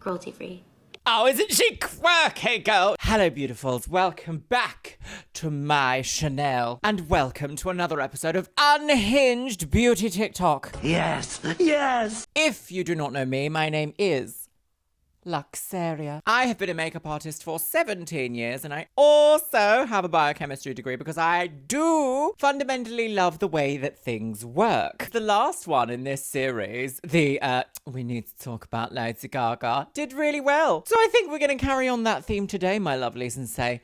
cruelty-free. Oh, isn't she quirky, girl? Hello, beautifuls. Welcome back to my Chanel. And welcome to another episode of Unhinged Beauty TikTok. Yes, yes. If you do not know me, my name is Luxeria. I have been a makeup artist for 17 years and I also have a biochemistry degree because I do fundamentally love the way that things work. The last one in this series, we need to talk about Lady Gaga, did really well. So I think we're going to carry on that theme today, my lovelies, and say,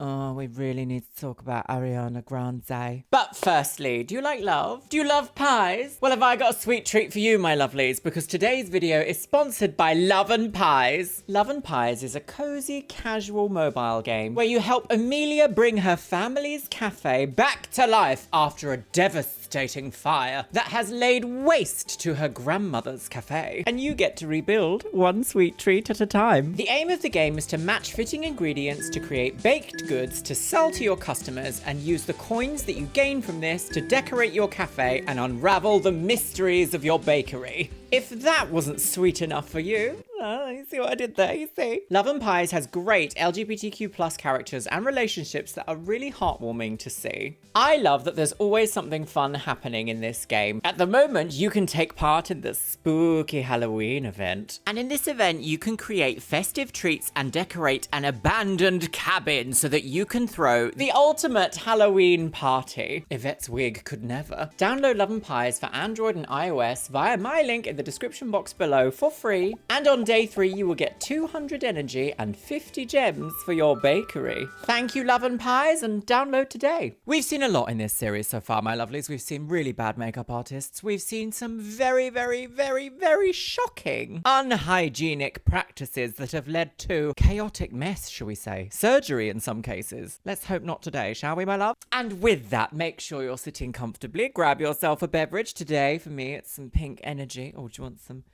oh, we really need to talk about Ariana Grande. But firstly, do you like love? Do you love pies? Well, have I got a sweet treat for you, my lovelies, because today's video is sponsored by Love and Pies. Love and Pies is a cozy, casual mobile game where you help Amelia bring her family's cafe back to life after a devastating fire that has laid waste to her grandmother's cafe. And you get to rebuild one sweet treat at a time. The aim of the game is to match fitting ingredients to create baked goods to sell to your customers and use the coins that you gain from this to decorate your cafe and unravel the mysteries of your bakery. If that wasn't sweet enough for you, you see what I did there, you see? Love and Pies has great LGBTQ plus characters and relationships that are really heartwarming to see. I love that there's always something fun happening in this game. At the moment, you can take part in the spooky Halloween event. And in this event, you can create festive treats and decorate an abandoned cabin so that you can throw the ultimate Halloween party. Yvette's wig could never. Download Love and Pies for Android and iOS via my link in the description box below for free. And on day 3, you will get 200 energy and 50 gems for your bakery. Thank you, Love and Pies, and download today. We've seen a lot in this series so far, my lovelies. We've seen really bad makeup artists. We've seen some very, very, very, very shocking, unhygienic practices that have led to chaotic mess, shall we say. Surgery in some cases. Let's hope not today, shall we, my love? And with that, make sure you're sitting comfortably. Grab yourself a beverage. Today, for me, it's some pink energy. Oh, do you want some?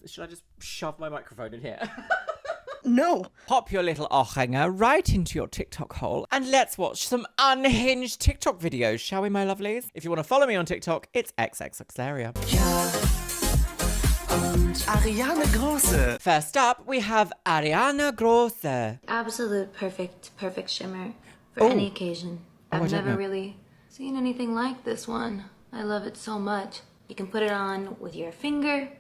Should I just shove my microphone in here? No. Pop your little Ohrhanger right into your TikTok hole and let's watch some unhinged TikTok videos, shall we, my lovelies? If you want to follow me on TikTok, it's XXLuxeria. Ja. Und Ariana Grande. First up, we have Ariana Grande. Absolute perfect shimmer for any occasion. I've never really seen anything like this one. I love it so much. You can put it on with your finger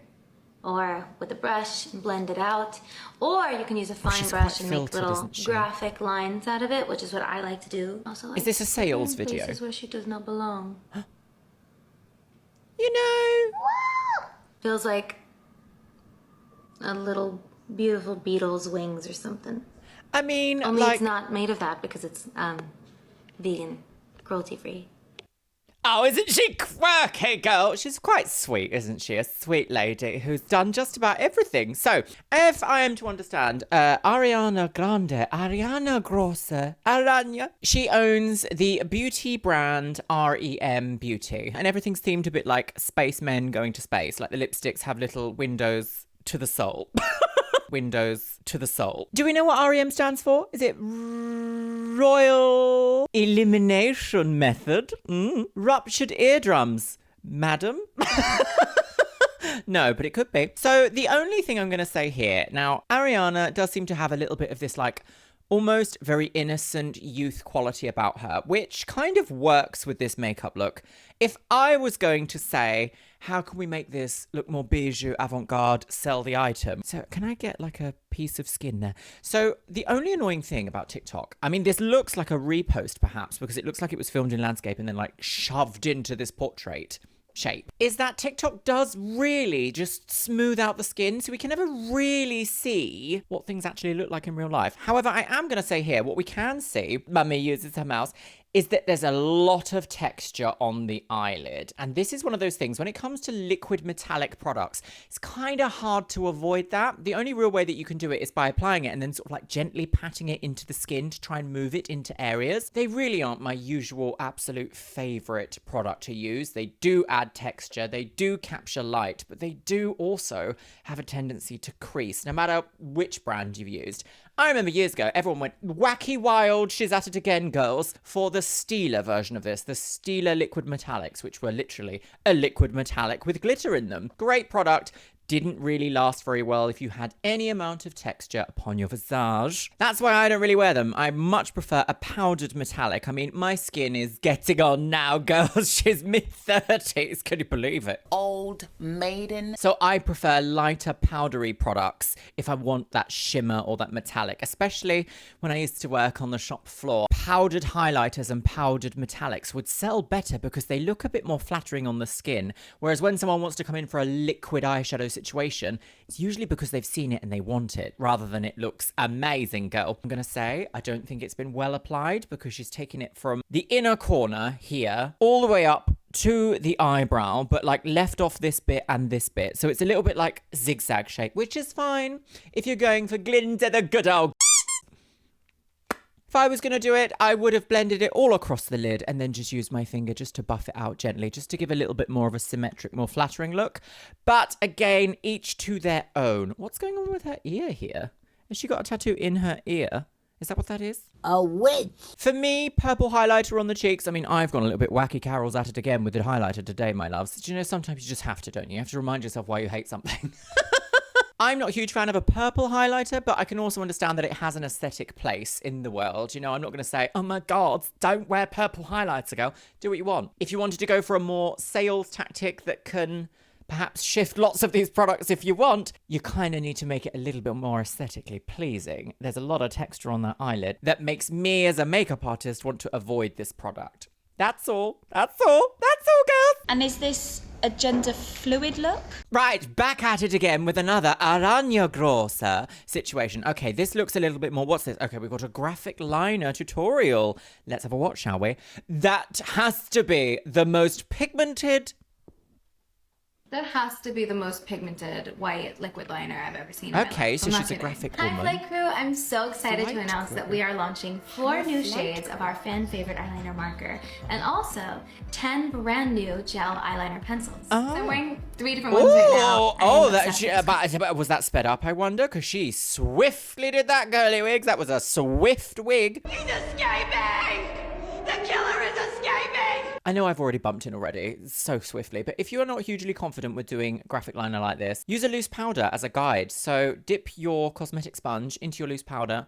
or with a brush and blend it out, or you can use a fine brush and make little graphic lines out of it, which is what I like to do. Also, like, is this a sales video? Places where she does not belong. You know, feels like a little beautiful beetle's wings or something. I mean, only like, it's not made of that because it's vegan, cruelty-free. oh, isn't she quirky, girl? She's quite sweet, isn't she? A sweet lady who's done just about everything. So, if I am to understand, Ariana Grande, she owns the beauty brand REM Beauty. And everything's themed a bit like spacemen going to space. Like the lipsticks have little windows to the soul. Windows to the soul. Do we know what REM stands for? Is it Royal Elimination Method? Ruptured eardrums, madam? No, but it could be. So the only thing I'm going to say here, now, Ariana does seem to have a little bit of this, like, almost very innocent youth quality about her, which kind of works with this makeup look. If I was going to say, how can we make this look more bijou, avant-garde, sell the item? So can I get like a piece of skin there? So the only annoying thing about TikTok, I mean, this looks like a repost perhaps because it looks like it was filmed in landscape and then like shoved into this portrait shape, is that TikTok does really just smooth out the skin, so we can never really see what things actually look like in real life. However, I am going to say here, what we can see, Mummy uses her mouse, is that there's a lot of texture on the eyelid. And this is one of those things, when it comes to liquid metallic products, it's kind of hard to avoid that. The only real way that you can do it is by applying it and then sort of like gently patting it into the skin to try and move it into areas. They really aren't my usual absolute favorite product to use. They do add texture, they do capture light, but they do also have a tendency to crease, no matter which brand you've used. I remember years ago, everyone went wacky wild, she's at it again, girls, for the Stila version of this, the Stila liquid metallics, which were literally a liquid metallic with glitter in them. Great product. didn't really last very well if you had any amount of texture upon your visage. That's why I don't really wear them. I much prefer a powdered metallic. I mean, my skin is getting on now, girls. She's mid-30s. Can you believe it? Old maiden. So I prefer lighter powdery products if I want that shimmer or that metallic, especially when I used to work on the shop floor. Powdered highlighters and powdered metallics would sell better because they look a bit more flattering on the skin. Whereas when someone wants to come in for a liquid eyeshadow situation, it's usually because they've seen it and they want it, rather than it looks amazing, girl. I'm gonna say, I don't think it's been well applied because she's taking it from the inner corner here all the way up to the eyebrow, but like left off this bit and this bit. So it's a little bit like zigzag shape, which is fine if you're going for Glinda the good old. If I was going to do it, I would have blended it all across the lid and then just used my finger just to buff it out gently, just to give a little bit more of a symmetric, more flattering look. But again, each to their own. What's going on with her ear here? Has she got a tattoo in her ear? Is that what that is? A witch. For me, purple highlighter on the cheeks. I mean, I've gone a little bit wacky Carol's at it again with the highlighter today, my loves. Do you know, sometimes you just have to, don't you? You have to remind yourself why you hate something. I'm not a huge fan of a purple highlighter, but I can also understand that it has an aesthetic place in the world. You know, I'm not going to say, oh my God, don't wear purple highlighter, girl. Do what you want. If you wanted to go for a more sales tactic that can perhaps shift lots of these products if you want, you kind of need to make it a little bit more aesthetically pleasing. There's a lot of texture on that eyelid that makes me as a makeup artist want to avoid this product. That's all. That's all. That's all, girls. And is this a gender fluid look? Right, back at it again with another Ariana Grande situation. Okay, this looks a little bit more... What's this? Okay, we've got a graphic liner tutorial. Let's have a watch, shall we? That has to be the most pigmented... That has to be the most pigmented white liquid liner I've ever seen. Okay, so I'm not she's a kidding. graphic Hi, woman. Flight Crew. I'm so excited to Flight announce Crew. that we are launching 4 new shades of our fan favorite eyeliner marker and also 10 brand new gel eyeliner pencils. So I'm wearing 3 different ones right now. But was that sped up, I wonder? Because she swiftly did that, girly wigs. That was a swift wig. He's escaping! The killer is escaping! I know I've already bumped in already so swiftly, but if you are not hugely confident with doing graphic liner like this, use a loose powder as a guide. So dip your cosmetic sponge into your loose powder,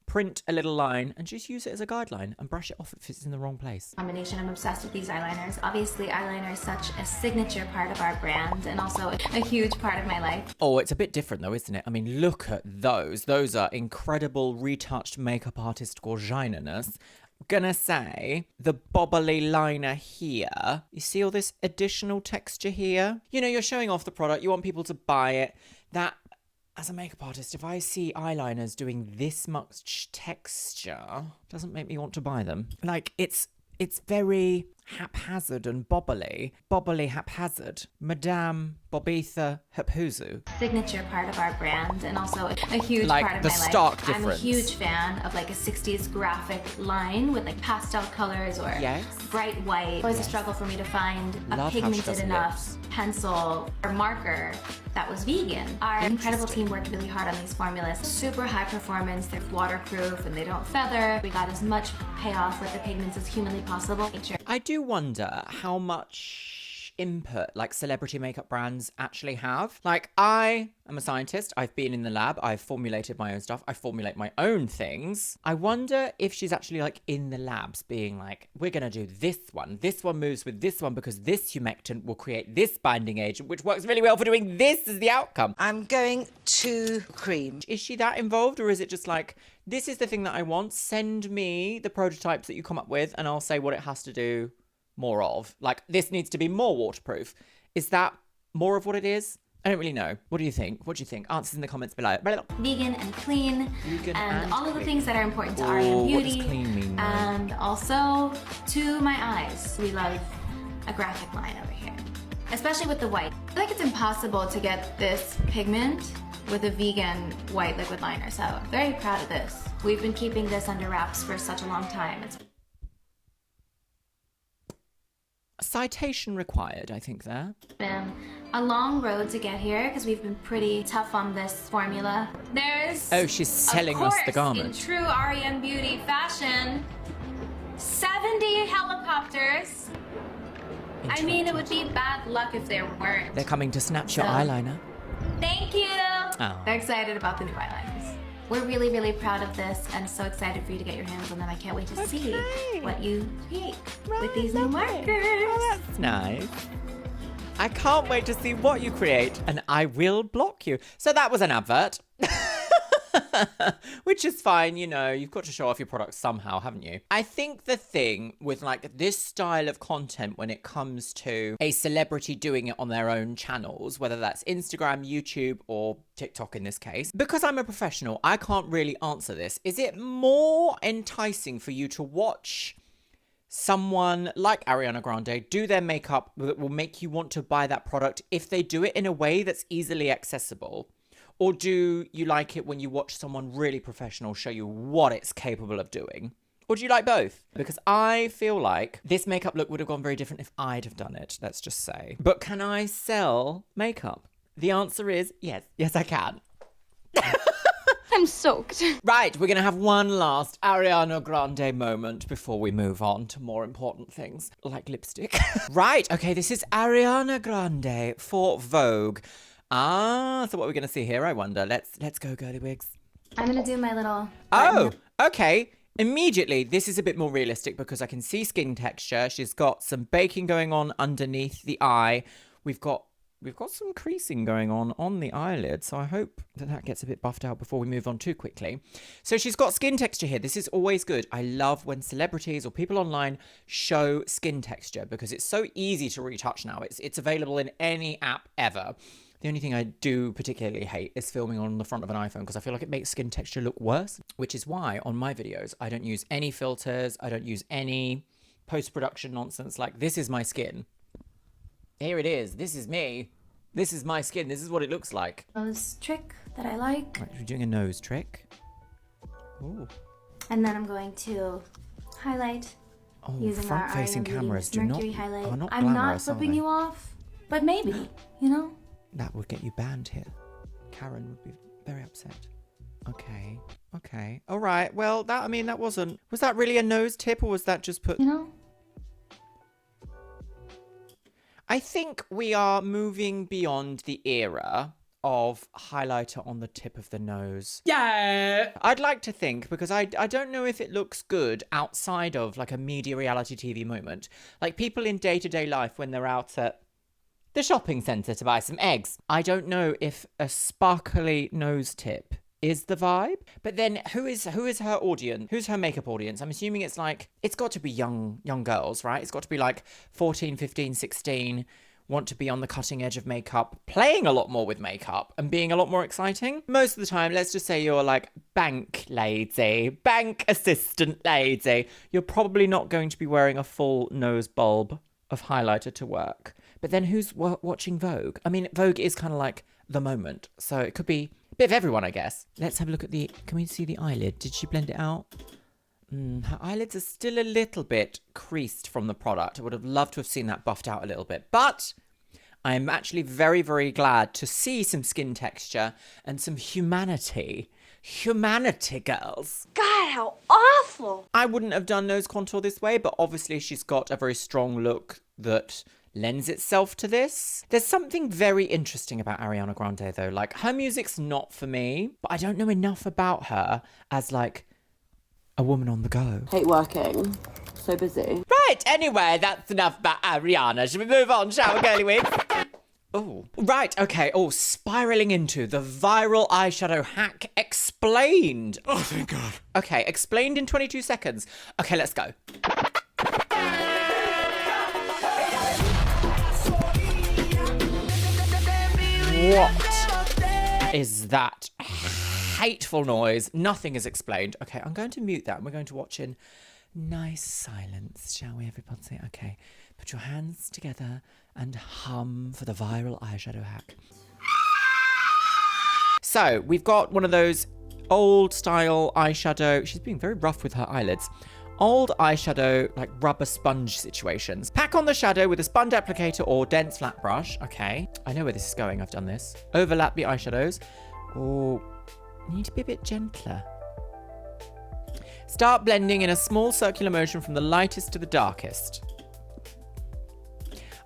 print a little line, and just use it as a guideline and brush it off if it's in the wrong place. Combination. I'm obsessed with these eyeliners. Obviously, eyeliner is such a signature part of our brand and also a huge part of my life. Oh, it's a bit different though, isn't it? I mean, look at those. Those are incredible retouched makeup artist gorginess. Gonna say the bobbly liner here. You see all this additional texture here? You know, you're showing off the product. You want people to buy it. That, as a makeup artist, if I see eyeliners doing this much texture, doesn't make me want to buy them. Like, it's very haphazard and bobbly haphazard. Madame Bobitha Haphuzu. Signature part of our brand and also a huge Like part of the my stark life. I'm a difference. huge fan of like a 60s graphic line with like pastel colors or Yes. bright white. Always a struggle for me to find a Love how she pigmented does enough pencil or marker that was vegan. Our incredible team worked really hard on these formulas. Super high performance, they're waterproof and they don't feather. We got as much payoff with the pigments as humanly possible. I do wonder how much input like celebrity makeup brands actually have. Like, I am a scientist. I've been in the lab. I've formulated my own stuff. I formulate my own things. I wonder if she's actually like in the labs being like, we're going to do this one. This one moves with this one because this humectant will create this binding agent, which works really well for doing this as the outcome. I'm going to cream. Is she that involved, or is it just like, this is the thing that I want, send me the prototypes that you come up with and I'll say what it has to do more of? Like, this needs to be more waterproof. Is that more of what it is? I don't really know. What do you think? What do you think? Answers in the comments below. Vegan and clean, Vegan and all of the clean. things that are important to Oh, Ariana what Beauty, does clean mean, though? and also to my eyes. We love a graphic line over here, especially with the white. I feel like it's impossible to get this pigment with a vegan white liquid liner, so I'm very proud of this. We've been keeping this under wraps for such a long time. It's Citation required, I think, there. been a long road to get here because we've been pretty tough on this formula. There's, Oh, she's selling us the garment. in true Ariana Beauty fashion, 70 helicopters. I mean, it would be bad luck if there weren't. They're coming to snatch your So- eyeliner. Thank you. Oh. They're excited about the new eyeliners. We're really, really proud of this and so excited for you to get your hands on them. I can't wait to see what you create with these new markers. Oh, that's nice. I can't wait to see what you create, and I will block you. So that was an advert. Which is fine, you know, you've got to show off your products somehow, haven't you? I think the thing with like this style of content when it comes to a celebrity doing it on their own channels, whether that's Instagram, YouTube, or TikTok in this case, because I'm a professional, I can't really answer this. Is it more enticing for you to watch someone like Ariana Grande do their makeup that will make you want to buy that product if they do it in a way that's easily accessible? Or do you like it when you watch someone really professional show you what it's capable of doing? Or do you like both? Because I feel like this makeup look would have gone very different if I'd have done it, let's just say. But can I sell makeup? The answer is yes. Yes, I can. I'm soaked. Right, we're going to have one last Ariana Grande moment before we move on to more important things, like lipstick. Right, okay, this is Ariana Grande for Vogue. Ah, so what we're going to see here, I wonder. Let's go, girly wigs. I'm gonna do my little... Oh, okay. Immediately, this is a bit more realistic because I can see skin texture. She's got some baking going on underneath the eye. We've got some creasing going on the eyelid, so I hope that gets a bit buffed out before we move on too quickly. So she's got skin texture here. This is always good. I love when celebrities or people online show skin texture because it's so easy to retouch now. It's available in any app ever. The only thing I do particularly hate is filming on the front of an iPhone because I feel like it makes skin texture look worse, which is why on my videos, I don't use any filters. I don't use any post-production nonsense. Like, this is my skin. Here it is. This is me. This is my skin. This is what it looks like. Nose trick that I like. Right, we're doing a nose trick. Ooh. And then I'm going to highlight using our front-facing Ariana Beauty cameras Miss do not. Mercury highlight. Are not I'm not glamorous, are flipping they? you off, but maybe, you know? That would get you banned here. Karen would be very upset. Okay. Okay. All right. Well, that wasn't... Was that really a nose tip or was that just put... You know? I think we are moving beyond the era of highlighter on the tip of the nose. Yeah! I'd like to think, because I don't know if it looks good outside of like a media reality TV moment. Like people in day-to-day life when they're out at the shopping centre to buy some eggs. I don't know if a sparkly nose tip is the vibe. But then who is her audience? Who's her makeup audience? I'm assuming it's got to be young girls, right? It's got to be like 14, 15, 16, want to be on the cutting edge of makeup, playing a lot more with makeup and being a lot more exciting. Most of the time, let's just say you're like bank lady, bank assistant lady. You're probably not going to be wearing a full nose bulb of highlighter to work. But then who's watching Vogue? I mean, Vogue is kind of like the moment. So it could be a bit of everyone, I guess. Let's have a look at can we see the eyelid? Did she blend it out? Her eyelids are still a little bit creased from the product. I would have loved to have seen that buffed out a little bit. But I'm actually very, very glad to see some skin texture and some humanity. Humanity, girls. God, how awful. I wouldn't have done nose contour this way, but obviously she's got a very strong look that lends itself to this. There's something very interesting about Ariana Grande though. Like, her music's not for me, but I don't know enough about her as like a woman on the go. Hate working. So busy. Right, anyway, that's enough about Ariana. Should we move on, shall we, girly wigs? Oh, right, okay. Oh, spiraling into the viral eyeshadow hack explained. Oh, thank God. Okay, explained in 22 seconds. Okay, let's go. What is that hateful noise? Nothing is explained. Okay, I'm going to mute that and we're going to watch in nice silence, shall we, everybody? Okay, put your hands together and hum for the viral eyeshadow hack. So, we've got one of those old style eyeshadow. She's being very rough with her eyelids. Old eyeshadow, like rubber sponge situations. Pack on the shadow with a sponge applicator or dense flat brush. Okay, I know where this is going. I've done this. Overlap the eyeshadows. Oh, you need to be a bit gentler. Start blending in a small circular motion from the lightest to the darkest.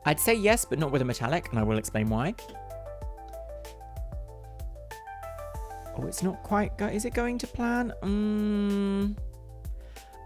I'd say yes, but not with a metallic, and I will explain why. Oh, it's not quite is it going to plan?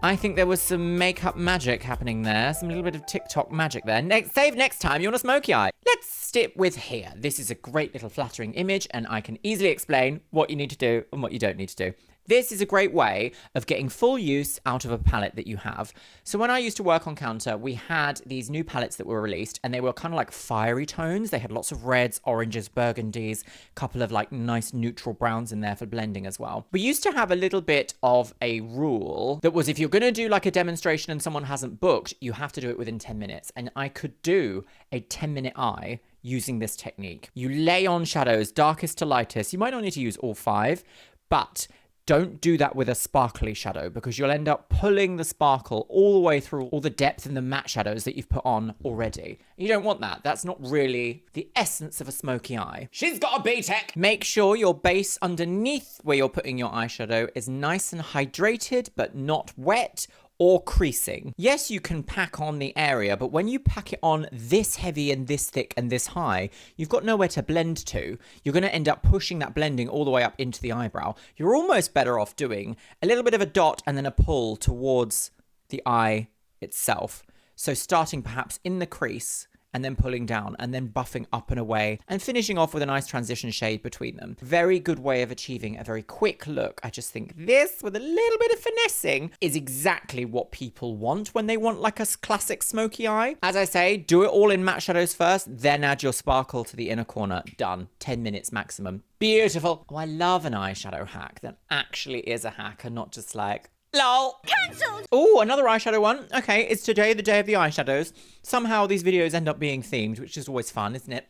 I think there was some makeup magic happening there. Some little bit of TikTok magic there. Save next time you want a smoky eye. Let's stick with here. This is a great little flattering image, and I can easily explain what you need to do and what you don't need to do. This is a great way of getting full use out of a palette that you have. So when I used to work on counter, we had these new palettes that were released, and they were kind of like fiery tones. They had lots of reds, oranges, burgundies, a couple of like nice neutral browns in there for blending as well. We used to have a little bit of a rule that was, if you're going to do like a demonstration and someone hasn't booked, you have to do it within 10 minutes. And I could do a 10-minute eye using this technique. You lay on shadows, darkest to lightest. You might not need to use all 5, but don't do that with a sparkly shadow, because you'll end up pulling the sparkle all the way through all the depth in the matte shadows that you've put on already. You don't want that. That's not really the essence of a smoky eye. She's got a B-Tech! Make sure your base underneath where you're putting your eyeshadow is nice and hydrated, but not wet or creasing. Yes, you can pack on the area, but when you pack it on this heavy and this thick and this high, you've got nowhere to blend to. You're going to end up pushing that blending all the way up into the eyebrow. You're almost better off doing a little bit of a dot and then a pull towards the eye itself. So starting perhaps in the crease and then pulling down and then buffing up and away and finishing off with a nice transition shade between them. Very good way of achieving a very quick look. I just think this, with a little bit of finessing, is exactly what people want when they want like a classic smoky eye. As I say, do it all in matte shadows first, then add your sparkle to the inner corner. Done. 10 minutes maximum. Beautiful. Oh, I love an eyeshadow hack that actually is a hack and not just like, lol. Cancelled. Oh, another eyeshadow one. Okay, it's today the day of the eyeshadows. Somehow these videos end up being themed, which is always fun, isn't it?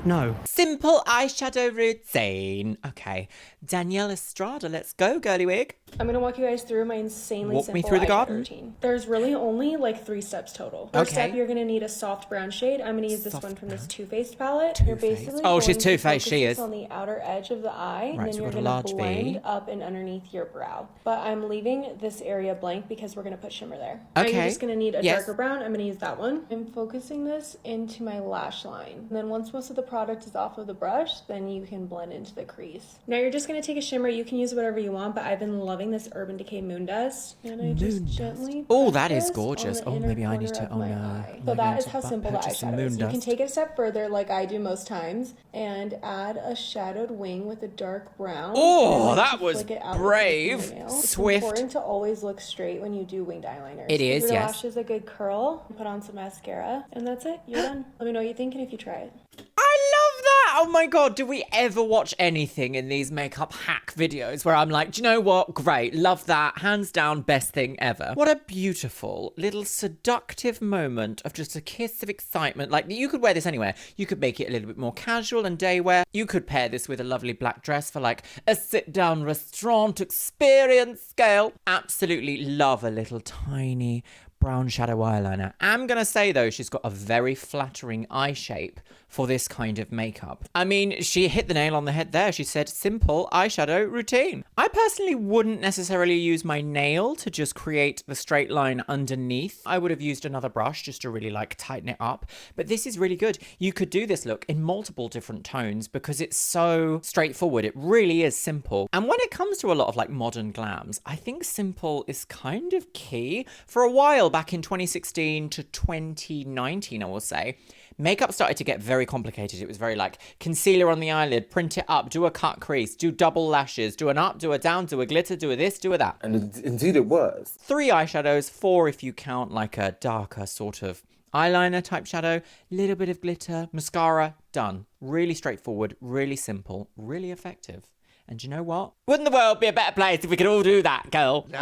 No. Simple eyeshadow routine. Okay, Danielle Estrada, let's go, girly wig. I'm gonna walk you guys through my insanely Walk simple me through the eyeshadow garden. routine. There's really only like 3 steps total. First Okay. step, you're gonna need a soft brown shade. I'm gonna use this one from this Too Faced palette. You're Too Faced. basically Oh, she's going to Too Faced, focus she this is. on the outer edge of the eye, Right, and so then we've you're got a gonna large blend V. up and underneath your brow. But I'm leaving this area blank because we're gonna put shimmer there. Now Okay. you're just gonna need a Yes. darker brown. I'm gonna use that one. I'm focusing this into my lash line. And then once most of the product is off of the brush, then you can blend into the crease. Now you're just gonna take a shimmer. You can use whatever you want, but I've been loving this Urban Decay Moon Dust. And I just gently Oh, press that is this gorgeous. on the Oh, inner maybe I need corner to. of Oh my no. eye. Am I So going that is to how simple the purchase some eyeshadow moon is. You can dust? take it a step further, like I do most times, and add a shadowed wing with a dark brown. Oh, and that to was flick it out with brave. the fingernail. Swift. It's important to always look straight when you do winged eyeliners. It is, Give your yes. lashes a good curl. Put on some mascara, and that's it. You're done. Let me know what you think and if you try it. I love that! Oh my god, do we ever watch anything in these makeup hack videos where I'm like, do you know what? Great, love that. Hands down, best thing ever. What a beautiful little seductive moment of just a kiss of excitement. Like, you could wear this anywhere. You could make it a little bit more casual and day wear. You could pair this with a lovely black dress for like a sit-down restaurant experience scale. Absolutely love a little tiny brown shadow eyeliner. I'm gonna say though, she's got a very flattering eye shape for this kind of makeup. I mean, she hit the nail on the head there. She said simple eyeshadow routine. I personally wouldn't necessarily use my nail to just create the straight line underneath. I would have used another brush just to really like tighten it up. But this is really good. You could do this look in multiple different tones because it's so straightforward. It really is simple. And when it comes to a lot of like modern glams, I think simple is kind of key. For a while back in 2016 to 2019, I will say, makeup started to get very complicated. It was very like concealer on the eyelid, print it up, do a cut crease, do double lashes, do an up, do a down, do a glitter, do a this, do a that. And indeed it was. 3 eyeshadows, 4 if you count like a darker sort of eyeliner type shadow, little bit of glitter, mascara, done. Really straightforward, really simple, really effective. And you know what? Wouldn't the world be a better place if we could all do that, girl? No.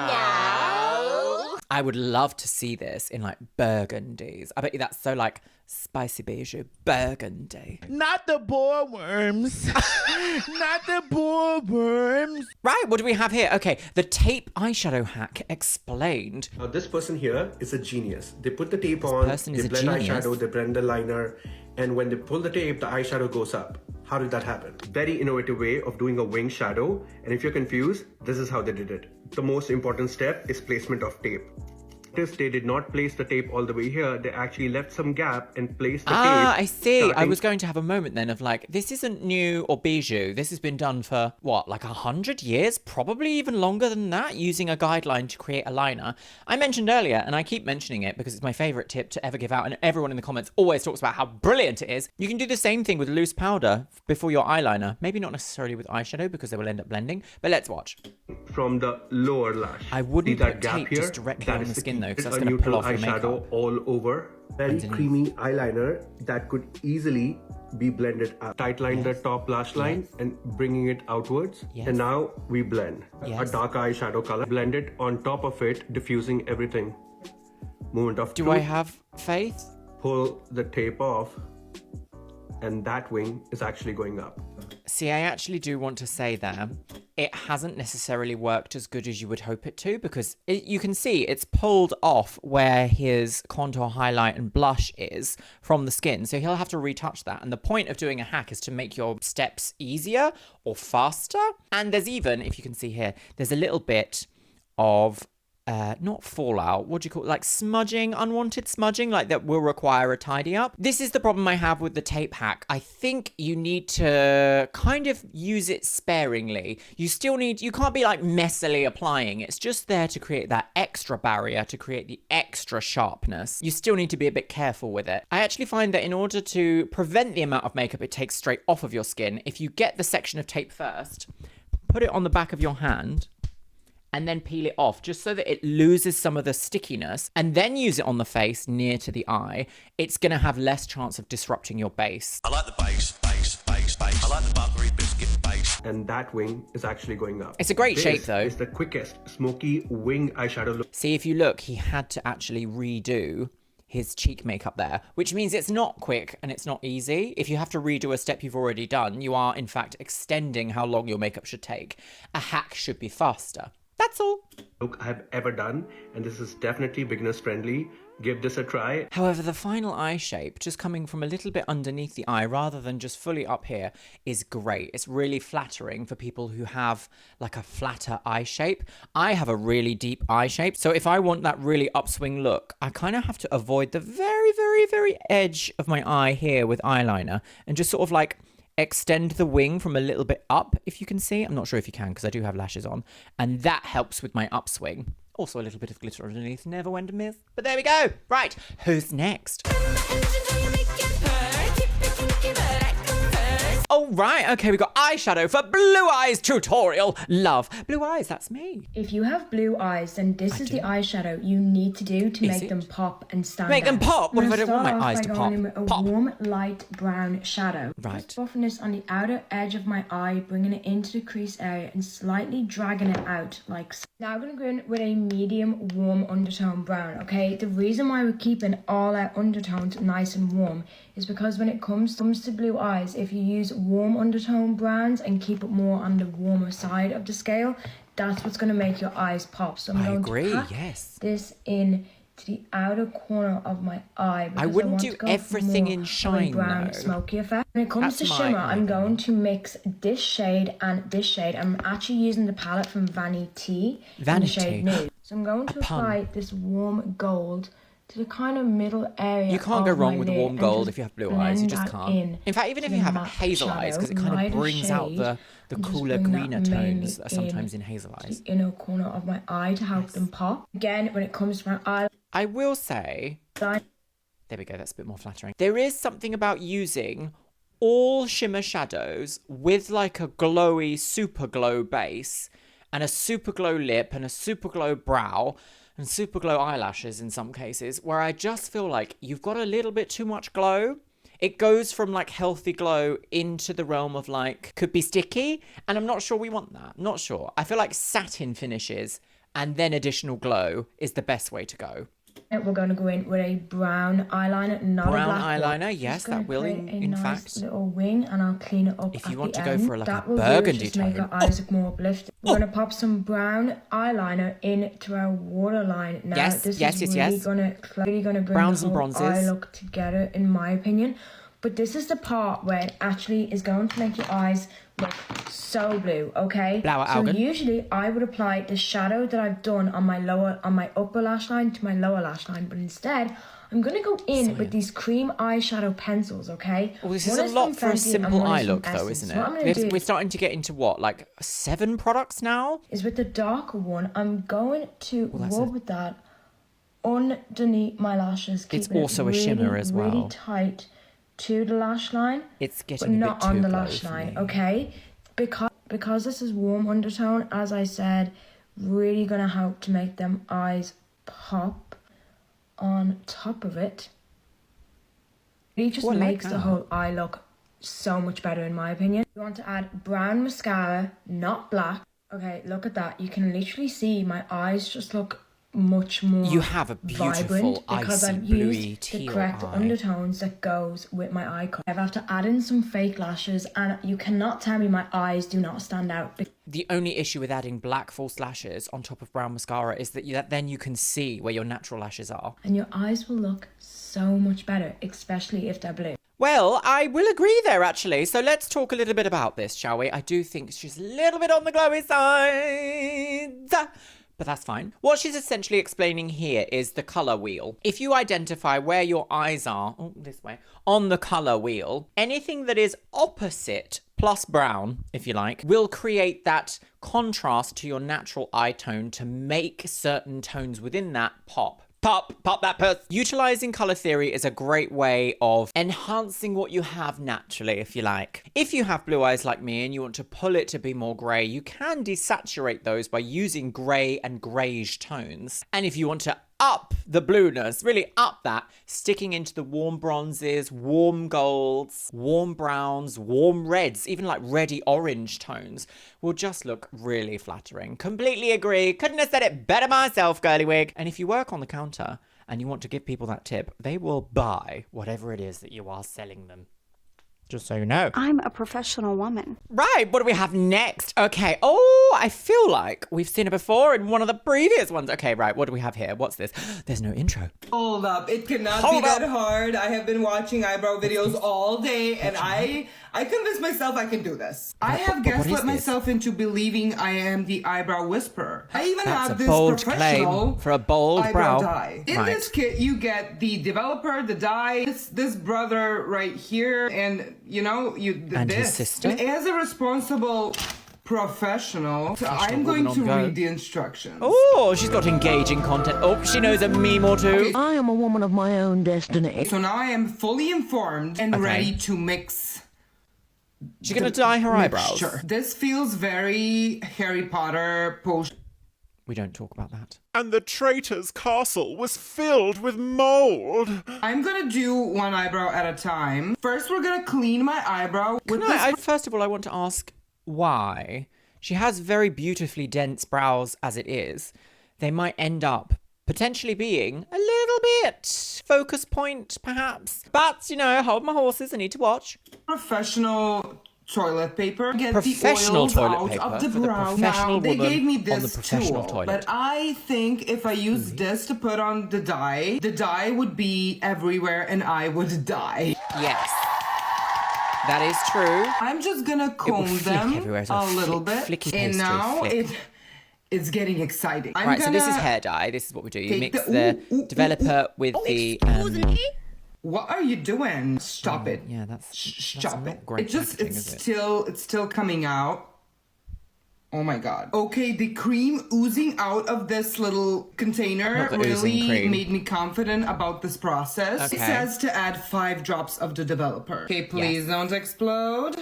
I would love to see this in like burgundies. I bet you that's so like spicy bijou burgundy. Not the boar worms. Not the boar worms. Right, what do we have here? Okay, the tape eyeshadow hack explained. Now this person here is a genius. They put the tape on, person is they a blend genius. eyeshadow, they blend the liner, and when they pull the tape, the eyeshadow goes up. How did that happen? Very innovative way of doing a wing shadow, and if you're confused, this is how they did it. The most important step is placement of tape. They did not place the tape all the way here. They actually left some gap and placed the tape. I see. I starting- was going to have a moment then of like, this isn't new or bijou. This has been done for what, like 100 years? Probably even longer than that, using a guideline to create a liner. I mentioned earlier, and I keep mentioning it because it's my favorite tip to ever give out, and everyone in the comments always talks about how brilliant it is. You can do the same thing with loose powder before your eyeliner. Maybe not necessarily with eyeshadow because they will end up blending, but let's watch. From the lower lash. I wouldn't See that put gap tape here? just directly That on is the to skin, keep though, 'cause it that's a gonna pull neutral off your eyeshadow makeup. all over. Very Underneath. creamy eyeliner that could easily be blended out. Tight line the top lash line and bringing it outwards. Yes. And now we blend Yes. a dark eyeshadow color. Blend it on top of it, diffusing everything. Movement of Do I truth. have faith? Pull the tape off, and that wing is actually going up. See, I actually do want to say there, it hasn't necessarily worked as good as you would hope it to, because you can see it's pulled off where his contour, highlight and blush is from the skin. So he'll have to retouch that. And the point of doing a hack is to make your steps easier or faster. And there's even, if you can see here, there's a little bit of not fallout, what do you call it? Like smudging, unwanted smudging, like that will require a tidy up. This is the problem I have with the tape hack. I think you need to kind of use it sparingly. You can't be like messily applying. It's just there to create that extra barrier, to create the extra sharpness. You still need to be a bit careful with it. I actually find that in order to prevent the amount of makeup it takes straight off of your skin, if you get the section of tape first, put it on the back of your hand, and then peel it off just so that it loses some of the stickiness, and then use it on the face near to the eye, it's going to have less chance of disrupting your base. I like the base. I like the buttery biscuit base. And that wing is actually going up. It's a great shape, though. It's the quickest smoky wing eyeshadow look. See, if you look, he had to actually redo his cheek makeup there, which means it's not quick and it's not easy. If you have to redo a step you've already done, you are in fact extending how long your makeup should take. A hack should be faster. That's all. Look I have ever done, and this is definitely beginners friendly. Give this a try. However, the final eye shape, just coming from a little bit underneath the eye rather than just fully up here, is great. It's really flattering for people who have like a flatter eye shape. I have a really deep eye shape, so if I want that really upswing look, I kind of have to avoid the very, very, very edge of my eye here with eyeliner and just sort of like extend the wing from a little bit up, if you can see. I'm not sure if you can because I do have lashes on, and that helps with my upswing. Also a little bit of glitter underneath, never went amiss. But there we go. Right, who's next? Oh, right, okay, we got eyeshadow for Blue Eyes tutorial. Love. Blue eyes, that's me. If you have blue eyes, then this is the eyeshadow you need to do to make them pop and stand out. Make them pop? What if I don't want my I'm gonna eyes to start off by going pop? in with a warm, light brown shadow. Right. Just buffing this on the outer edge of my eye, bringing it into the crease area and slightly dragging it out like so. Now I'm going to go in with a medium warm undertone brown, okay? The reason why we're keeping all our undertones nice and warm is because when it comes to blue eyes, if you use warm undertone browns and keep it more on the warmer side of the scale, that's what's going to make your eyes pop. So I'm going to pack this in to the outer corner of my eye. I wouldn't want do to go everything for in more shine, of a brown though. smoky effect. When it comes That's to shimmer, my I'm going to mix this shade and this shade. I'm actually using the palette from Vanity in the shade Nude. So I'm going to apply this warm gold to the kind of middle area. You can't go wrong with the warm gold if you have blue eyes. You just can't. In fact, even if you have hazel eyes, because it kind of brings out the cooler, greener tones that are sometimes in hazel eyes. The inner corner of my eye to help them pop. Again, when it comes to my eye, I will say, there we go, that's a bit more flattering. There is something about using all shimmer shadows with like a glowy super glow base and a super glow lip and a super glow brow and super glow eyelashes in some cases, where I just feel like you've got a little bit too much glow. It goes from like healthy glow into the realm of like could be sticky, and I'm not sure we want that. Not sure. I feel like satin finishes and then additional glow is the best way to go. we're going to go in with a brown eyeliner, not brown a black eyeliner, one. yes, Just gonna that will create in a nice fact. little wing, and I'll clean it up. If you at want the to go end. for like that a will burgundy just tone. make our eyes look more uplifted. We're going to pop some brown eyeliner into our waterline. Now, Yes, this yes, is yes, really yes. going to bring Browns the and whole bronzes. eye look together, in my opinion. But But this is the part where it actually is going to make your eyes look so blue, okay? Blauer So Augen. usually I would apply the shadow that I've done on my upper lash line to my lower lash line, but instead I'm gonna go in with these cream eyeshadow pencils, okay? Well, this is One a lot from for a Fenty and simple one eye is from look, though, Essence. isn't So what I'm gonna it? do We're starting to get into what, like 7 products now? is with the darker one, I'm going to that's rub that underneath my lashes, It's keeping also a it really, shimmer as well. really tight to the lash line, It's but getting a not bit too on the glow lash for line, me. okay? Because this is warm undertone, as I said, really gonna help to make them eyes pop on top of it. It just Oh, I like makes the that. whole eye look so much better in my opinion. You want to add brown mascara, not black. Okay, look at that. You can literally see my eyes just look much more You have a beautiful, vibrant because icy, I've bluey, used the teal correct eye. undertones that goes with my eye color. I've had to add in some fake lashes, and you cannot tell me my eyes do not stand out. The only issue with adding black false lashes on top of brown mascara is that then you can see where your natural lashes are. And your eyes will look so much better, especially if they're blue. Well, I will agree there, actually. So let's talk a little bit about this, shall we? I do think she's a little bit on the glowy side, but that's fine. What she's essentially explaining here is the colour wheel. If you identify where your eyes are, this way, on the colour wheel, anything that is opposite plus brown, if you like, will create that contrast to your natural eye tone to make certain tones within that pop. Pop that puss. Utilizing color theory is a great way of enhancing what you have naturally, if you like. If you have blue eyes like me and you want to pull it to be more grey, you can desaturate those by using grey and greyish tones. And if you want to up the blueness, really up that, sticking into the warm bronzes, warm golds, warm browns, warm reds, even like reddy orange tones, will just look really flattering. Completely agree. Couldn't have said it better myself, girly wig. And if you work on the counter and you want to give people that tip, they will buy whatever it is that you are selling them. Just so you know. I'm a professional woman. Right, what do we have next? Okay, oh, I feel like we've seen it before in one of the previous ones. Okay, right, what do we have here? What's this? There's no intro. Hold up, it cannot Hold be up. that hard. I have been watching eyebrow videos all day, and I convinced myself I can do this. I have what is gaslit this? myself into believing I am the eyebrow whisperer. I even That's have a this bold professional claim for a bold eyebrow brow. dye. In Right. this kit, you get the developer, the dye, this brother right here, and you know, And his this. sister? And as a responsible professional, I'm going woman to on go. read the instructions. Oh, she's got engaging content. Oh, she knows a meme or two. I am a woman of my own destiny. So now I am fully informed and Okay. ready to mix. She's gonna dye her eyebrows. Mixture. This feels very Harry Potter potion. We don't talk about that. And the traitor's castle was filled with mold. I'm gonna do one eyebrow at a time. First, we're gonna clean my eyebrow with this. First of all, I want to ask why. She has very beautifully dense brows as it is. They might end up potentially being a little bit focus point, perhaps. But, you know, hold my horses. I need to watch. Professional toilet paper. Get Professional the oils toilet out paper of the for the brow. professional Now, they woman gave me on this the professional tool, toilet. but I think if I use this to put on the dye would be everywhere and I would die. Yes. That is true. I'm just gonna comb flick them everywhere, so a little flick, bit, flicky and pastry, now flick. it's getting exciting. I'm Right, so this is gonna hair dye. This is what we do. You take mix the- the developer with the... What are you doing? Stop it. Yeah, that's Stop not it. great It just packaging, it's is it? still coming out. Oh my god. Okay, the cream oozing out of this little container Not the oozing really cream. made me confident about this process. It Okay. says to add 5 drops of the developer. Okay, please don't explode.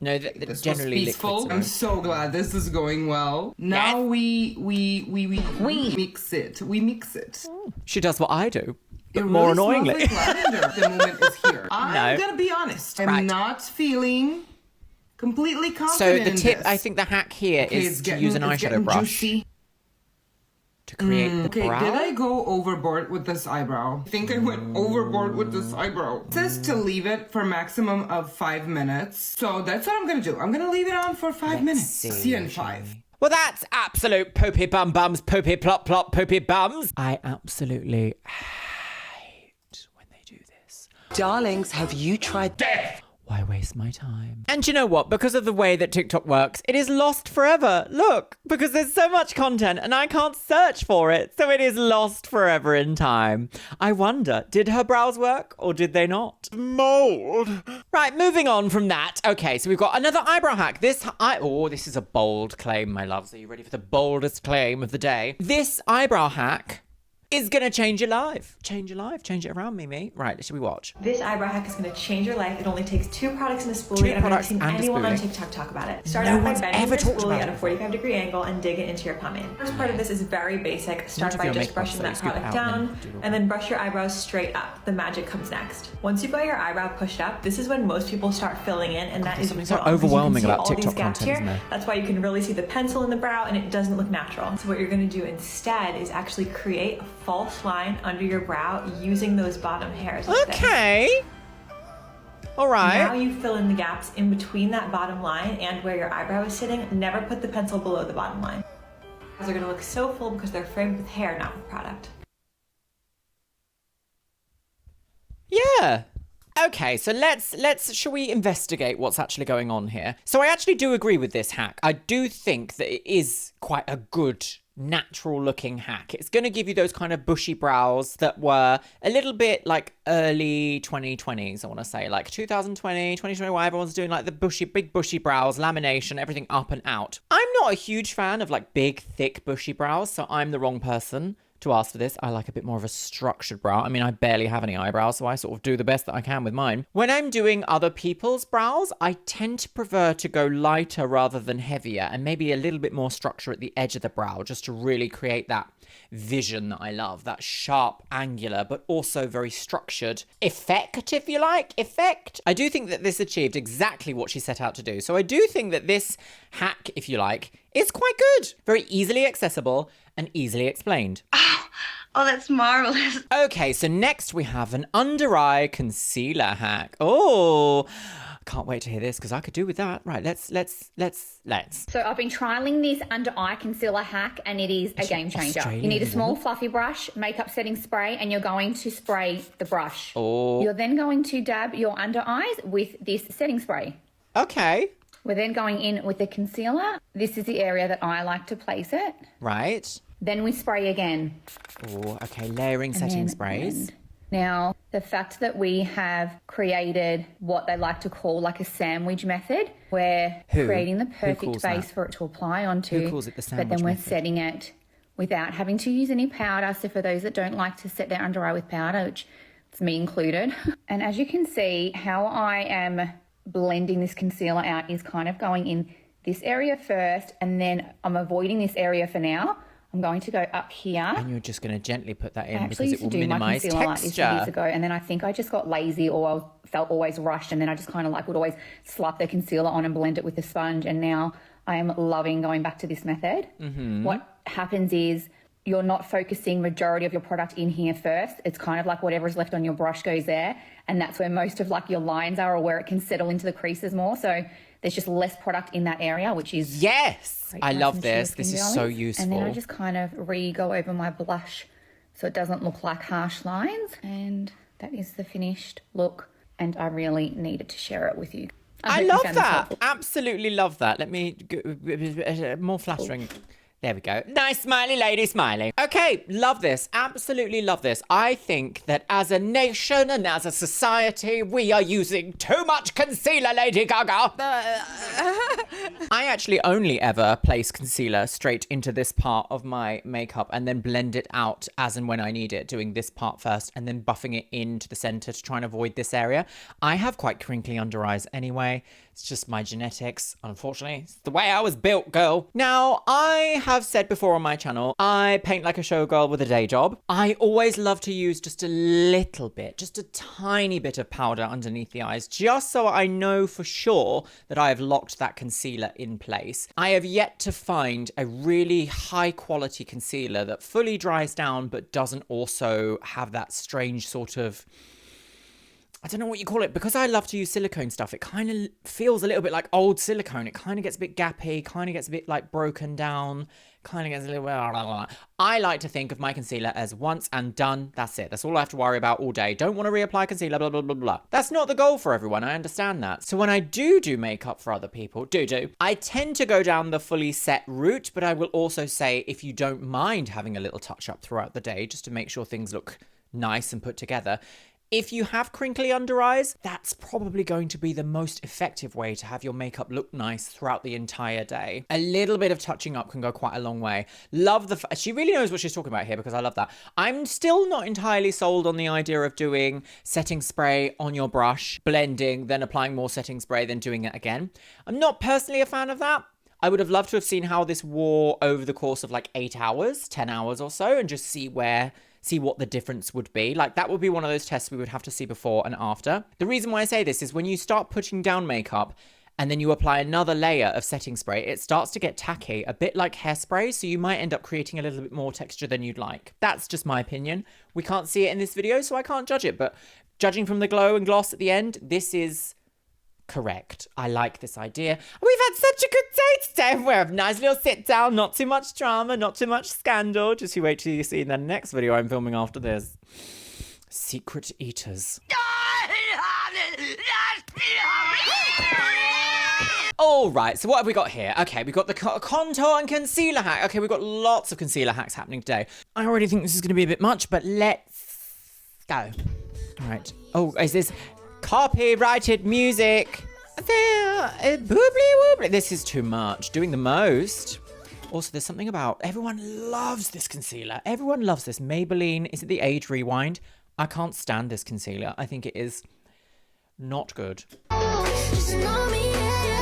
No, This was generally peaceful. liquids. I'm so glad this is going well. Now we mix it. We mix it. She does what I do, but It more really smells annoyingly. like lavender. The moment is here. I'm No. gonna be honest. I'm Right. not feeling completely So confident the in tip, this. I think the hack here Okay, is to use an it's eyeshadow getting brush juicy. to create the Okay, brow. did I go overboard with this eyebrow? I think I went overboard with this eyebrow. It says to leave it for maximum of 5 minutes. So that's what I'm gonna do. I'm gonna leave it on for 5 minutes. See you in 5. Well, that's absolute poopy bum bums, poopy plop plop, poopy bums. I absolutely hate when they do this. Darlings, have you tried death? Why waste my time? And you know what? Because of the way that TikTok works, it is lost forever. Look, because there's so much content and I can't search for it. So it is lost forever in time. I wonder, did her brows work or did they not? Mold. Right, moving on from that. Okay, so we've got another eyebrow hack. This is a bold claim, my loves. Are you ready for the boldest claim of the day? This eyebrow hack is gonna change your life. Change your life. Change it around, Mimi. Right, should we watch? This eyebrow hack is gonna change your life. It only takes 2 products and a spoolie, and I've never seen anyone on TikTok talk about it. Start out by bending your spoolie at a 45-degree angle and dig it into your pomade. First part of this is very basic. Start by just brushing that product down, and then brush your eyebrows straight up. The magic comes next. Once you've got your eyebrow pushed up, this is when most people start filling in, and that is something so overwhelming about TikTok content, here. isn't there? That's why you can really see the pencil in the brow, and it doesn't look natural. So what you're gonna do instead is actually create a false line under your brow using those bottom hairs. Okay. All right. Now you fill in the gaps in between that bottom line and where your eyebrow is sitting. Never put the pencil below the bottom line. They're gonna look so full because they're framed with hair, not with product. Yeah. Okay, so shall we investigate what's actually going on here? So I actually do agree with this hack. I do think that it is quite a good natural looking hack. It's going to give you those kind of bushy brows that were a little bit like early 2020s, I want to say, like 2020, 2021, everyone's doing like the big bushy brows, lamination, everything up and out. I'm not a huge fan of like big, thick, bushy brows, so I'm the wrong person to ask for this. I like a bit more of a structured brow. I mean, I barely have any eyebrows, so I sort of do the best that I can with mine. When I'm doing other people's brows, I tend to prefer to go lighter rather than heavier, and maybe a little bit more structure at the edge of the brow, just to really create that vision that I love, that sharp, angular, but also very structured effect, if you like. Effect. I do think that this achieved exactly what she set out to do. So I do think that this hack, if you like, is quite good. Very easily accessible and easily explained. Oh, that's marvelous. Okay, so next we have an under eye concealer hack. Oh, can't wait to hear this because I could do with that. Right, let's. So I've been trialing this under eye concealer hack and it is a game changer. Australian You need a small woman. fluffy brush, makeup setting spray, and you're going to spray the brush. Oh. You're then going to dab your under eyes with this setting spray. Okay. We're then going in with the concealer. This is the area that I like to place it. Right. Then we spray again. Oh, okay, layering setting sprays. Now, the fact that we have created what they like to call like a sandwich method, we're Who? creating the Who perfect calls base that? for it to apply onto. Who calls it the But sandwich then we're method? setting it without having to use any powder. So for those that don't like to set their under eye with powder, which it's me included. And as you can see, how I am blending this concealer out is kind of going in this area first, and then I'm avoiding this area for now. I'm going to go up here. And you're just going to gently put that I in actually because it used will to do my minimize concealer like this years texture. ago, and then I think I just got lazy, or I felt always rushed, and then I just kind of like would always slap the concealer on and blend it with the sponge, and now I am loving going back to this method. Mm-hmm. What happens is you're not focusing majority of your product in here first. It's kind of like whatever's left on your brush goes there, and that's where most of like your lines are, or where it can settle into the creases more. So there's just less product in that area, which is yes, I love nice and this. sheer This skin is so tones. useful. And then I just kind of go over my blush so it doesn't look like harsh lines. And that is the finished look. And I really needed to share it with you. I hope you love found this that. helpful. Absolutely love that. Let me more flattering. There we go. Nice smiley lady smiley. Okay, love this. Absolutely love this. I think that as a nation and as a society, we are using too much concealer, Lady Gaga. I actually only ever place concealer straight into this part of my makeup and then blend it out as and when I need it, doing this part first and then buffing it into the center to try and avoid this area. I have quite crinkly under eyes anyway. It's just my genetics, unfortunately. It's the way I was built, girl. Now, I have said before on my channel, I paint like a showgirl with a day job. I always love to use just a little bit, just a tiny bit of powder underneath the eyes, just so I know for sure that I have locked that concealer in place. I have yet to find a really high quality concealer that fully dries down, but doesn't also have that strange sort of I don't know what you call it. Because I love to use silicone stuff, it kind of feels a little bit like old silicone. It kind of gets a bit gappy, kind of gets a bit like broken down, kind of gets a little bit... Blah, blah, blah. I like to think of my concealer as once and done. That's it. That's all I have to worry about all day. Don't want to reapply concealer, blah, blah, blah, blah. That's not the goal for everyone. I understand that. So when I do makeup for other people, I tend to go down the fully set route, but I will also say if you don't mind having a little touch up throughout the day, just to make sure things look nice and put together. If you have crinkly under eyes, that's probably going to be the most effective way to have your makeup look nice throughout the entire day. A little bit of touching up can go quite a long way. Love she really knows what she's talking about here because I love that. I'm still not entirely sold on the idea of doing setting spray on your brush, blending, then applying more setting spray, then doing it again. I'm not personally a fan of that. I would have loved to have seen how this wore over the course of like 8 hours, 10 hours or so, and just see what the difference would be. Like, that would be one of those tests we would have to see before and after. The reason why I say this is when you start putting down makeup and then you apply another layer of setting spray, it starts to get tacky, a bit like hairspray, so you might end up creating a little bit more texture than you'd like. That's just my opinion. We can't see it in this video, so I can't judge it, but judging from the glow and gloss at the end, this is correct. I like this idea. We've had such a good day today. We're a nice little sit down, not too much drama, not too much scandal. Just you wait till you see in the next video I'm filming after this. Secret eaters. All right, so what have we got here? Okay, we've got the contour and concealer hack. Okay, we've got lots of concealer hacks happening today. I already think this is going to be a bit much, but let's go. All right. Oh, is this copyrighted music? This is too much. Doing the most. Also, there's something about everyone loves this concealer. Everyone loves this. Maybelline. Is it the Age Rewind? I can't stand this concealer. I think it is not good.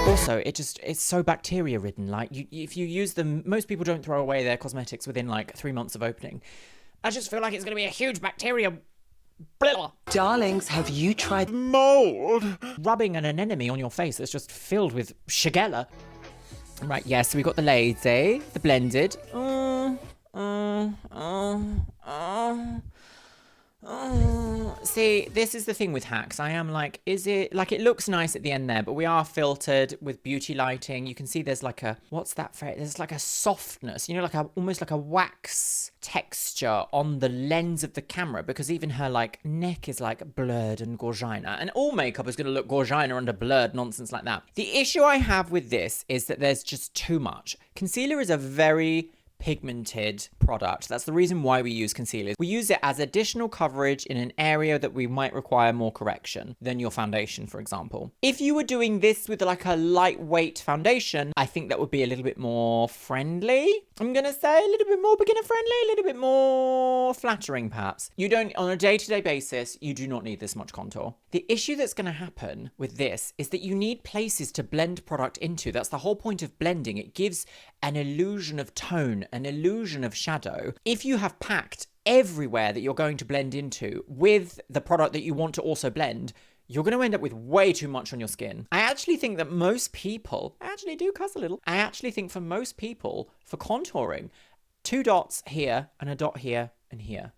Also, it's so bacteria ridden. Like, if you use them, most people don't throw away their cosmetics within like 3 months of opening. I just feel like it's going to be a huge bacteria. Darlings, have you tried mold? Rubbing an anemone on your face that's just filled with shigella. Right, yes, so we got the lazy, the blended. See, this is the thing with hacks. I am like, is it like, it looks nice at the end there, but we are filtered with beauty lighting. You can see there's like a, what's that phrase? There's like a softness, you know, like almost like a wax texture on the lens of the camera, because even her like neck is like blurred and gorgina, and all makeup is going to look gorgina under blurred nonsense like that. The issue I have with this is that there's just too much. Concealer is a very pigmented product. That's the reason why we use concealers. We use it as additional coverage in an area that we might require more correction than your foundation, for example. If you were doing this with like a lightweight foundation, I think that would be a little bit more friendly. I'm gonna say a little bit more beginner friendly, a little bit more flattering perhaps. You don't, on a day-to-day basis, you do not need this much contour. The issue that's gonna happen with this is that you need places to blend product into. That's the whole point of blending. It gives an illusion of tone, an illusion of shadow. If you have packed everywhere that you're going to blend into with the product that you want to also blend, you're going to end up with way too much on your skin. I actually think that most people, I actually do cuss a little, I actually think for most people, for contouring, 2 dots here and a dot here and here.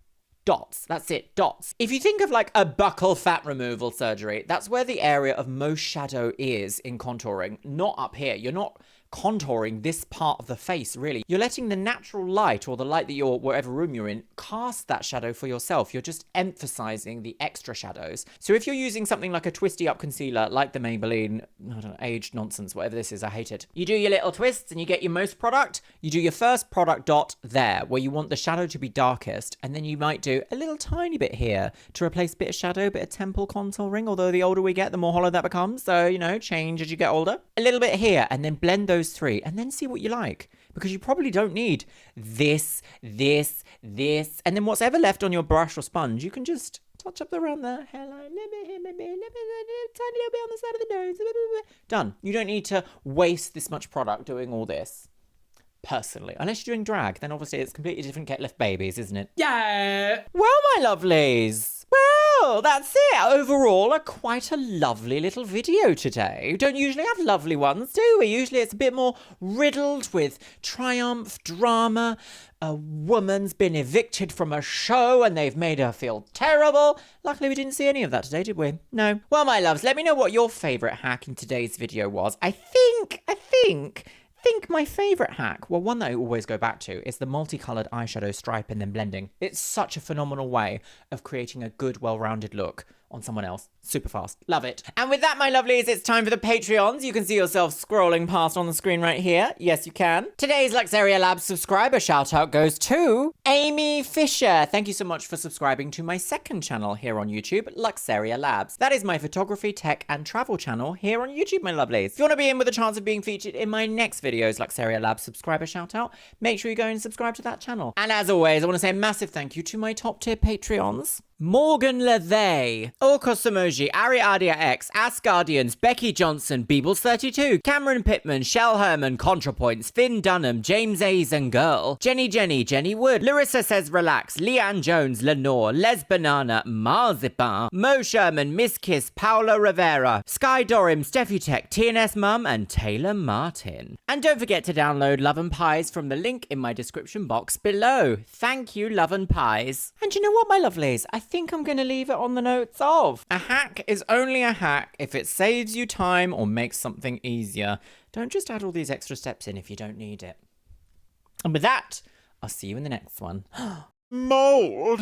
Dots. That's it. Dots. If you think of like a buccal fat removal surgery, that's where the area of most shadow is in contouring, not up here. You're not contouring this part of the face, really. You're letting the natural light, or the light that you're, whatever room you're in, cast that shadow for yourself. You're just emphasizing the extra shadows. So if you're using something like a twisty up concealer, like the Maybelline, I don't know, aged nonsense, whatever this is, I hate it. You do your little twists and you get your most product. You do your first product dot there, where you want the shadow to be darkest. And then you might do a little tiny bit here to replace a bit of shadow, bit of temple contouring. Although the older we get, the more hollow that becomes. So, you know, change as you get older. A little bit here, and then blend those 3, and then see what you like, because you probably don't need this, and then what's ever left on your brush or sponge, you can just touch up around the hairline, a little bit here, maybe a little bit, tiny little bit on the side of the nose. Done. You don't need to waste this much product doing all this. Personally, unless you're doing drag, then obviously it's completely different kettle of babies, isn't it? Yeah. Well, my lovelies. Well, that's it. Overall, quite a lovely little video today. We don't usually have lovely ones, do we? Usually it's a bit more riddled with triumph, drama. A woman's been evicted from a show and they've made her feel terrible. Luckily, we didn't see any of that today, did we? No. Well, my loves, let me know what your favourite hack in today's video was. I think my favourite hack, well, one that I always go back to, is the multicoloured eyeshadow stripe and then blending. It's such a phenomenal way of creating a good, well-rounded look on someone else. Super fast. Love it. And with that, my lovelies, it's time for the Patreons. You can see yourself scrolling past on the screen right here. Yes, you can. Today's Luxeria Labs subscriber shout out goes to Amy Fisher. Thank you so much for subscribing to my second channel here on YouTube, Luxeria Labs. That is my photography, tech, and travel channel here on YouTube, my lovelies. If you want to be in with a chance of being featured in my next video's Luxeria Labs subscriber shout out, make sure you go and subscribe to that channel. And as always, I want to say a massive thank you to my top tier Patreons. Morgan Levay, Orcos Emoji, Ariadia X, Asgardians, Becky Johnson, Beebles32, Cameron Pittman, Shell Herman, ContraPoints, Finn Dunham, James A's and Girl, Jenny Wood, Larissa Says Relax, Leanne Jones, Lenore, Les Banana, Marzipan, Mo Sherman, Miss Kiss, Paula Rivera, Sky Dorim, Steffutech, TNS Mum, and Taylor Martin. And don't forget to download Love and Pies from the link in my description box below. Thank you, Love and Pies. And you know what, my lovelies? I think I'm going to leave it on the notes of a hack is only a hack if it saves you time or makes something easier. Don't just add all these extra steps in if you don't need it. And with that, I'll see you in the next one. Mold.